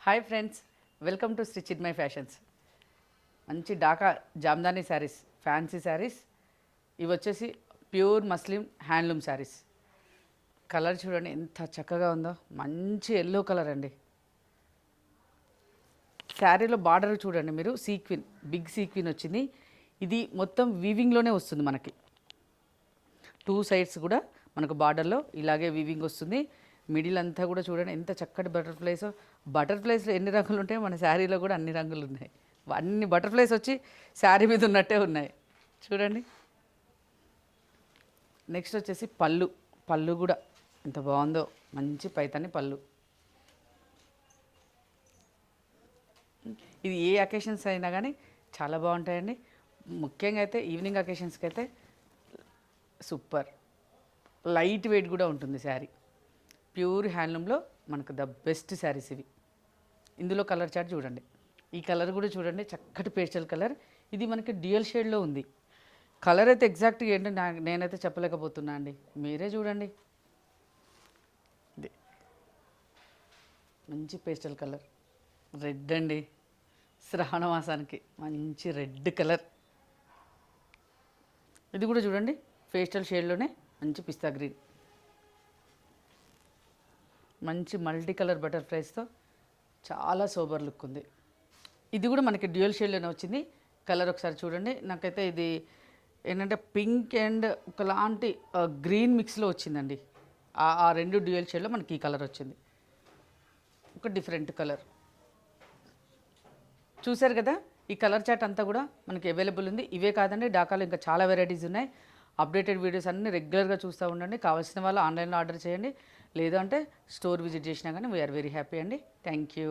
Hi friends, welcome to stitch in my fashions. మంచి Dhaka Jamdani saris, fancy saris. ఇవి వచ్చేసి pure muslin handloom saris. Colour చూడండి ఎంత చక్కగా ఉందో, మంచి ఎల్లో కలర్ అండి. శారీలో బార్డర్ చూడండి మీరు, సీక్విన్, బిగ్ సీక్విన్ వచ్చింది. ఇది మొత్తం వీవింగ్లోనే వస్తుంది మనకి. టూ సైడ్స్ కూడా మనకు బార్డర్లో ఇలాగే వీవింగ్ వస్తుంది. మిడిల్ అంతా కూడా చూడండి ఎంత చక్కటి బటర్ఫ్లైస్. బటర్ఫ్లైస్లో ఎన్ని రంగులు ఉంటాయో మన శారీలో కూడా అన్ని రంగులు ఉన్నాయి. అన్ని బటర్ఫ్లైస్ వచ్చి శారీ మీద ఉన్నట్టే ఉన్నాయి చూడండి. నెక్స్ట్ వచ్చేసి పళ్ళు. పళ్ళు కూడా ఎంత బాగుందో, మంచి పైతాని పళ్ళు. ఇది ఏ అకేషన్స్ అయినా కానీ చాలా బాగుంటాయండి. ముఖ్యంగా అయితే ఈవినింగ్ అకేషన్స్కి అయితే సూపర్. లైట్ వెయిట్ కూడా ఉంటుంది శారీ. ప్యూర్ హ్యాండ్లూమ్లో మనకు ద బెస్ట్ శారీస్ ఇవి. ఇందులో కలర్ చార్ట్ చూడండి. ఈ కలర్ కూడా చూడండి, చక్కటి పేస్టల్ కలర్. ఇది మనకి డ్యూయల్ షేడ్లో ఉంది. కలర్ అయితే ఎగ్జాక్ట్గా ఏంటో నేనైతే చెప్పలేకపోతున్నా అండి, మీరే చూడండి. ఇది మంచి పేస్టల్ కలర్, రెడ్ అండి. శ్రావణ మాసానికి మంచి రెడ్ కలర్. ఇది కూడా చూడండి, పేస్టల్ షేడ్లోనే మంచి పిస్తా గ్రీన్. మంచి మల్టీ కలర్ బటర్ఫ్లైస్తో చాలా సోబర్ లుక్ ఉంది. ఇది కూడా మనకి డ్యూయల్ షేడ్లోనే వచ్చింది. కలర్ ఒకసారి చూడండి. నాకైతే ఇది ఏంటంటే పింక్ అండ్ ఒకలాంటి గ్రీన్ మిక్స్లో వచ్చిందండి. ఆ రెండు డ్యూయల్ షేడ్లో మనకి ఈ కలర్ వచ్చింది. ఒక డిఫరెంట్ కలర్ చూసారు కదా. ఈ కలర్ చార్ట్ అంతా కూడా మనకి అవైలబుల్ ఉంది. ఇవే కాదండి, ఢాకాలో ఇంకా చాలా వెరైటీస్ ఉన్నాయి. అప్డేటెడ్ వీడియోస్ అన్నీ రెగ్యులర్గా చూస్తూ ఉండండి. కావాల్సిన వాళ్ళు ఆన్లైన్లో ఆర్డర్ చేయండి, లేదు అంటే స్టోర్ విజిట్ చేసినా కానీ వీఆర్ వెరీ హ్యాపీ అండి. Thank you.